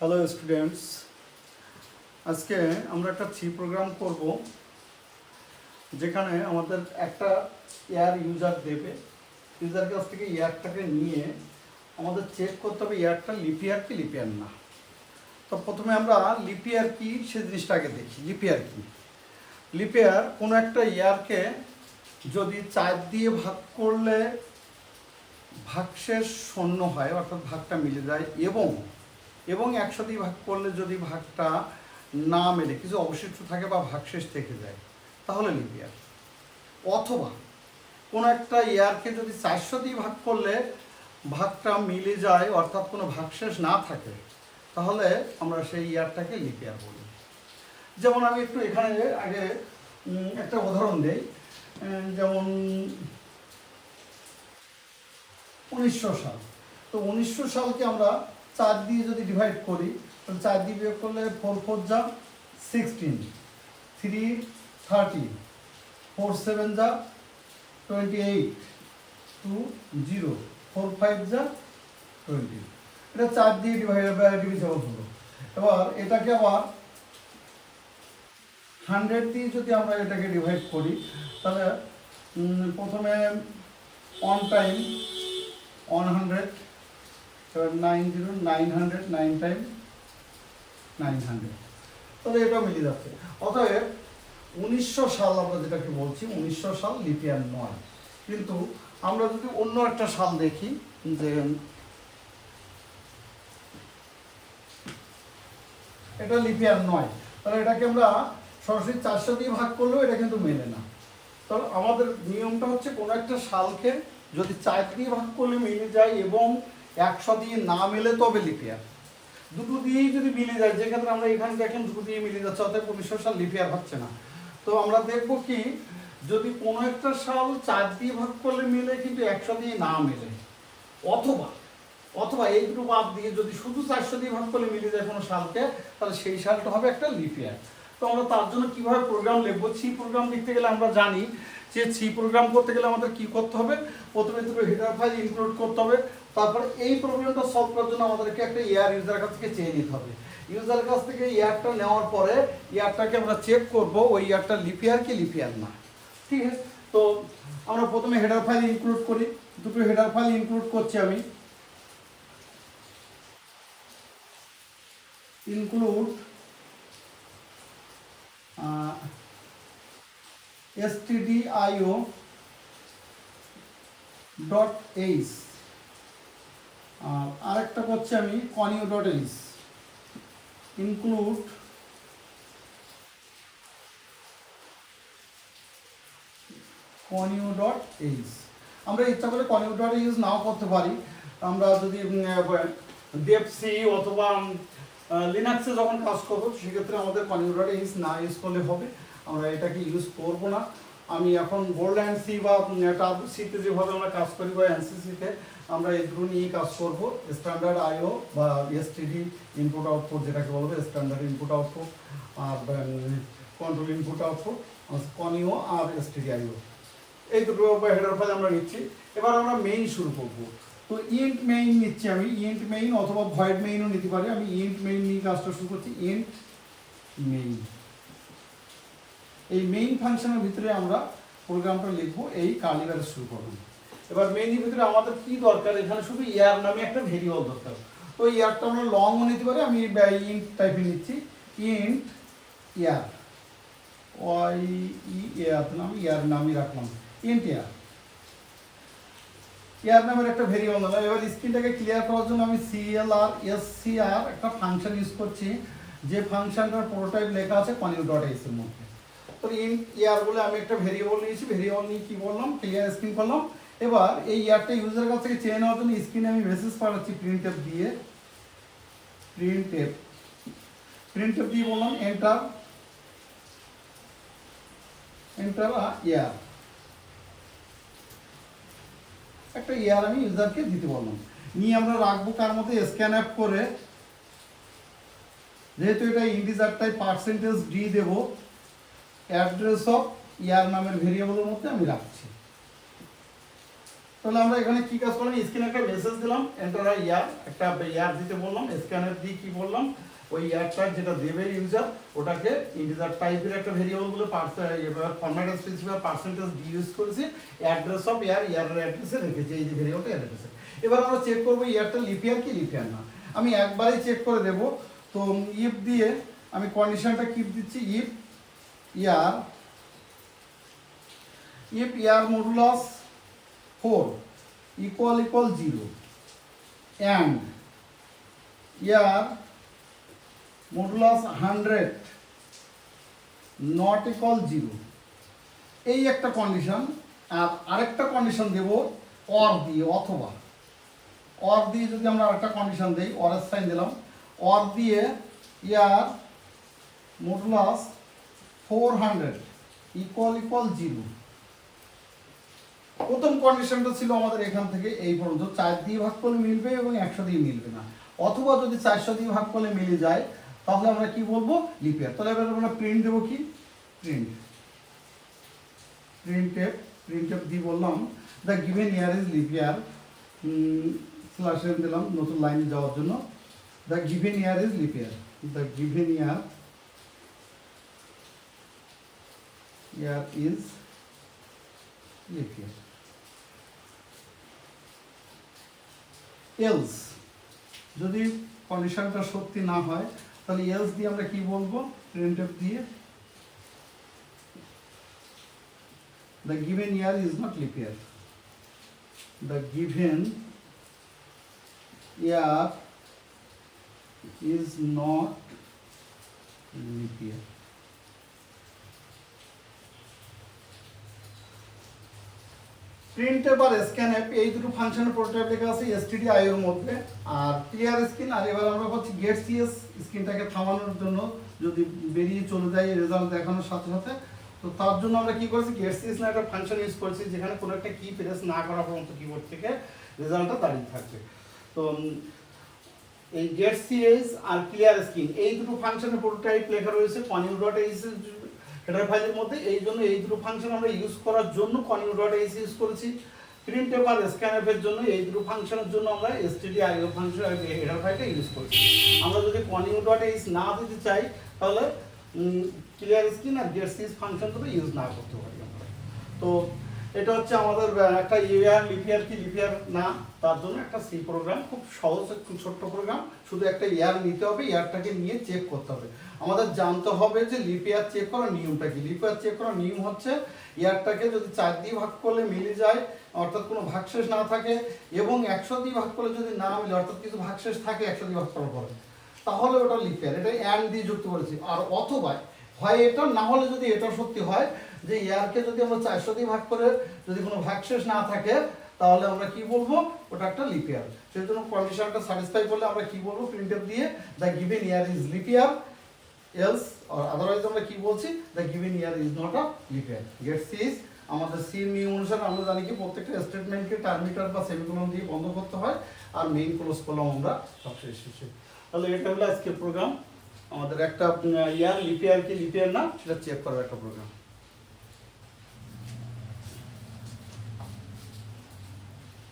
Hello students, আজকে আমরা একটা সি প্রোগ্রাম করব যেখানে আমাদের একটা এয়ার ইউজার দেবে। ইউজার কাছ থেকে এয়ারটাকে নিয়ে আমাদের চেক করতে হবে এয়ারটা লিপিয়ার কি লিপিয়ার না। তো প্রথমে আমরা লিপিয়ার কি সে জিনিসটাকে দেখি। লিপিয়ার কি? লিপিয়ার কোনো একটা এয়ারকে যদি 4 দিয়ে ভাগ করলে ভাগশেষ শূন্য হয়, অর্থাৎ ভাগটা মিলে যায়, এবং 100 দিয়ে ভাগ করলে যদি ভাগটা না মেলে, কিছু অবশিষ্ট থাকে বা ভাগশেষ থেকে যায়, তাহলে লিপিয়ার। অথবা কোনো একটা ইয়ারকে যদি 400 দিয়ে ভাগ করলে ভাগটা মিলে যায়, অর্থাৎ কোনো ভাগশেষ না থাকে, তাহলে আমরা সেই ইয়ারটাকে লিপিয়ার বলি। যেমন আমি একটু এখানে আগে একটা উদাহরণ দেই। যেমন 1900 সাল। তো 1900 সালকে আমরা 4 দিয়ে যদি ডিভাইড করি, তাহলে 4 দিয়ে বিয়োগ করলে 4 4 যা 16, 3 30, 4 7 যা 28, 2 0, 4 5 যা 20। এটা 4 দিয়ে ডিভিজিবল হলো। এবার এটাকে আবার 100 দিয়ে যদি আমরা এটাকে ডিভাইড করি, তাহলে প্রথমে 1 টাইম 100, 90, 900, 9 টাইম 900, তাহলে এটা মিলে যাচ্ছে। অতএব 1900 সাল আমরা যেটাকে বলছি, 1900 সাল লিপিয়ার নয়। কিন্তু আমরা যদি অন্য একটা সাল দেখি, যে এটা লিপিয়ার নয়, তাহলে এটাকে আমরা সরাসরি 400 দিয়ে ভাগ করলেও এটা কিন্তু মেলে না। তাহলে আমাদের নিয়মটা হচ্ছে কোনো একটা সালকে যদি 4 দিয়ে ভাগ করলে মিলে যায় এবং 100 দিয়ে না মেলে তবে লিপিয়ার। দুটো দিয়েই যদি মিলে যায়, যেক্ষেত্রে আমরা এখানে দেখেন দুটো দিয়ে মিলে যাচ্ছে, অর্থাৎ 1900 সাল লিপিয়ার হচ্ছে না। তো আমরা দেখব কি, যদি কোনো একটা সাল 4 দিয়ে ভাগ করলে মিলে কিন্তু 100 দিয়ে না মেলে, অথবা এই দুটো বাদ দিয়ে যদি শুধু 400 দিয়ে ভাগ করলে মিলে যায় কোনো সালকে, তাহলে সেই সালটা হবে একটা লিপিয়ার। তো আমরা তার জন্য কিভাবে প্রোগ্রাম লিখবো? সি প্রোগ্রাম লিখতে গেলে আমরা জানি যে সি প্রোগ্রাম করতে গেলে আমাদের কি করতে হবে, প্রথমে দুটো হেডার ফাইল ইনক্লুড করতে হবে। তারপর এই প্রবলেমটা সলভ করার জন্য আমাদেরকে একটা এয়ার ইউজারের কাছ থেকে চেয়ে নিতে হবে। ইউজারের কাছ থেকে এয়ারটা নেওয়ার পরে এয়ারটাকে আমরা চেক করব ওই এয়ারটা লিপিয়ার কি লিপিয়ার না। ঠিক আছে, তো আমরা প্রথমে হেডার ফাইল ইনক্লুড করি। দুটো হেডার ফাইল ইনক্লুড করছি আমি। ইনক্লুড stdio.h, আর একটা করছি আমি conio.h। Include conio.h। আমরা ইচ্ছা করে conio.h নাও করতে পারি। আমরা যদি ডেপসি অথবা লিনাক্সে যখন কাজ করবো, সেক্ষেত্রে আমাদের conio.h না ইউজ করলে হবে, আমরা এটাকে ইউজ করব না। আমি এখন গোল্ড সি বা টার্বো সিতে যেভাবে আমরা কাজ করি বা এনসিসিতে, আমরা এগুলো নিয়েই কাজ করব। স্ট্যান্ডার্ড আইও বা এসটিডি ইনপুট আউটপুট যেটাকে বলবো, স্ট্যান্ডার্ড ইনপুট আউটপুট, আর কন্ট্রোল ইনপুট আউটপুট, কনিও আর এসটিডি আইও, এই দুটো হেডার ফাইল আমরা নিচ্ছি। এবার আমরা মেইন শুরু করব। তো ইন্ট মেইন নিচ্ছি আমি, ইন্ট মেইন অথবা ভয়েড মেইনও নিতে পারি। আমি ইন্ট মেইন নিয়ে কাজটা শুরু করছি। ইন্ট মেইন, এই মেইন ফাংশনের ভিতরে আমরা প্রোগ্রামটা লিখবো, এই কার্লি ব্রেসেস শুরু করব। এবার মেইনের ভিতরে আমাদের কি দরকার, এখানে শুধু ইয়ার নামে একটা ভেরিয়েবল দরকার। তো ইয়ারটা আমরা লংও নিতে পারি, আমি ইন্ট টাইপে নিচ্ছি। ইন্ট ইয়ার, ওয়াই ই এর নাম, ইয়ার নামই রাখলাম ইন্ট ইয়ার। ইয়ার নামের একটা ভেরিয়েবল নাম। এবার স্ক্রিনটাকে ক্লিয়ার করার জন্য আমি সিএলআর এসসিআর একটা ফাংশন ইউজ করছি, যে ফাংশনটার প্রোটোটাইপ লেখা আছে conio.h এর মধ্যে। তো ইন্ট ইয়ার বলে আমি একটা ভেরিয়েবল নিয়েছি। ভেরিয়েবল নিয়ে কি বললাম, ক্লিয়ার স্ক্রিন করলাম। এবার এই ইয়ারটা ইউজারের কাছ থেকে চেয়ে নেওয়ার জন্য স্ক্রিনে আমি মেসেজ পাঠাচ্ছি প্রিন্টএফ দিয়ে। প্রিন্টএফ দিয়ে বললাম এন্টার ইয়ার, একটা ইয়ার আমি ইউজারকে দিতে বললাম। নিয়ে আমরা রাখবো কার মধ্যে, স্ক্যান অ্যাপ করে। যেহেতু এটা ইন্টিজার টাইপ %d দেব, অ্যাড্রেস অফ ইয়ার নামের ভেরিয়েবলের মধ্যে আমি রাখছি। তাহলে আমরা এখানে কি কাজ করলাম, স্ক্রিনে একটা মেসেজ দিলাম, এন্টার ইয়ার, একটা ইয়ার দিতে বললাম, স্ক্যানার দিয়ে কি বললাম, ওই ইয়ারটা যেটা দেবে ইউজার ওটাকে ইন্টিজার টাইপের একটা ভেরিয়েবল বলে format specifier percentage D use করেছি, অ্যাড্রেস অফ ইয়ার ইয়ারের অ্যাড্রেসে রেখেছি, এই যে ভেরিয়েবলটা অ্যাড্রেসে। এবার আমরা চেক করবো ইয়ারটা লিপিয়ার কি লিপিয়ার না। আমি একবারেই চেক করে দেব। তো ইফ দিয়ে আমি কন্ডিশনটা কি দিচ্ছি, if year modulus 4 equal 0 and year modulus 100 not equal 0, এই একটা কন্ডিশন। আর আরেকটা কন্ডিশন দেব অর দিয়ে, অথবা অর দিয়ে যদি আমরা আরেকটা কন্ডিশন দেই, অরের সাইন দিলাম, অর দিয়ে ইয়ার মডুলাস 400 equal 0। প্রথম কন্ডিশনটা ছিল আমাদের এখান থেকে এই পর্যন্ত, 4 দিয়ে ভাগ করলে মিলবে এবং 100 দিয়ে মিলবে না, অথবা যদি 400 দিয়ে ভাগ করলে মিলে যায় তাহলে আমরা কি বলবো, লিপিয়ার। তাহলে এবার আমরা প্রিন্ট দেবো কি, প্রিন্টএফ দিয়ে বললাম the given year is leap year, slash N দিলাম নতুন লাইনে যাওয়ার জন্য, the given year is leap year, the given year is leap year. Else যদি কন্ডিশনটা সত্যি না হয় তাহলে এলস দিয়ে আমরা কি বলবো, প্রিন্টএফ দিয়ে the given year is not leap year, the given year is not leap year। Printf আর স্ক্যানএফ এই দুটো ফাংশনের প্রোটোটাইপ লেখা আছে stdio এর মধ্যে। আর ক্লিয়ার স্ক্রিন, আর এবার আমরা হচ্ছে গেট সিএস স্ক্রিনটাকে থামানোর জন্য যদি বেরিয়ে চলে যায় রেজাল্ট দেখানোর সাথে সাথে, তো তার জন্য আমরা কি করেছি, গেট সিএস না একটা ফাংশন ইউজ করেছি যেখানে কোনো একটা কি প্রেস না করা পর্যন্ত কিবোর্ড থেকে রেজাল্টটা দাঁড়িয়ে থাকবে। তো এই গেট সিএস আর ক্লিয়ার স্ক্রিন এই দুটো ফাংশনের প্রোটোটাইপ লেখা রয়েছে conio.h হেডার ফাইলের মধ্যে। এই জন্য এই দুটো ফাংশন আমরা ইউজ করার জন্য conio.h ইউজ করেছি। প্রিন্টএফ আর স্ক্যানএফ এর জন্য এই দুটো ফাংশনের জন্য আমরা stdio ফাংশন হেডার ফাইলটা ইউজ করেছি। আমরা যদি conio.h না দিতে চাই তাহলে ক্লিয়ার স্ক্রিন আর গেট সিএস ফাংশন দুটো ইউজ না করতে পারি আমরা। তো এটা হচ্ছে আমাদের একটা ইয়ার লিপিয়ার কি লিপিয়ার না, তার জন্য একটা সি প্রোগ্রাম, খুব সহজ একটু ছোট্ট প্রোগ্রাম। শুধু একটা ইয়ার নিতে হবে, ইয়ারটাকে নিয়ে চেক করতে হবে। আমাদের জানতে হবে যে লিপিয়ার চেক করার নিয়মটা কি। লিপিয়ার চেক করার নিয়ম হচ্ছে ইয়ারটাকে যদি 4 দিয়ে ভাগ করলে মিলে যায়, অর্থাৎ কোনো ভাগশেষ না থাকে, এবং 100 দিয়ে ভাগ করলে যদি না মিলে, অর্থাৎ কিছু ভাগশেষ থাকে 100 দিয়ে ভাগ করার পরে, তাহলে ওটা লিপিয়ার। এটা অ্যান্ড দিয়ে যুক্ত করেছি। আর অথবা হয় এটা, না হলে যদি এটা সত্যি হয় যে ইয়ারকে যদি আমরা 400 দিয়ে ভাগ করে যদি কোনো ভাগশেষ না থাকে তাহলে আমরা কি বলবো, ওটা একটা লিপিয়ার। সেই জন্য কন্ডিশনটা স্যাটিসফাই করলে আমরা কি বলবো, প্রিন্টএফ দিয়ে the given year is leap year, else আর আদারওয়াইজ আমরা কি বলছি, the given year is not a leap year. Get সিজ আমাদের সি নিয়ম অনুসারে আমরা জানি কি প্রত্যেকটা স্টেটমেন্টকে টার্মিটার বা সেমিকোলন দিয়ে বন্ধ করতে হয়, আর মেইন ক্লোজ কলম আমরা সবশেষ শেষে। তাহলে এটা হলো আজকের প্রোগ্রাম, আমাদের একটা ইয়ার লিপিয়ার কি লিপিয়ার না সেটা চেক করার একটা প্রোগ্রাম।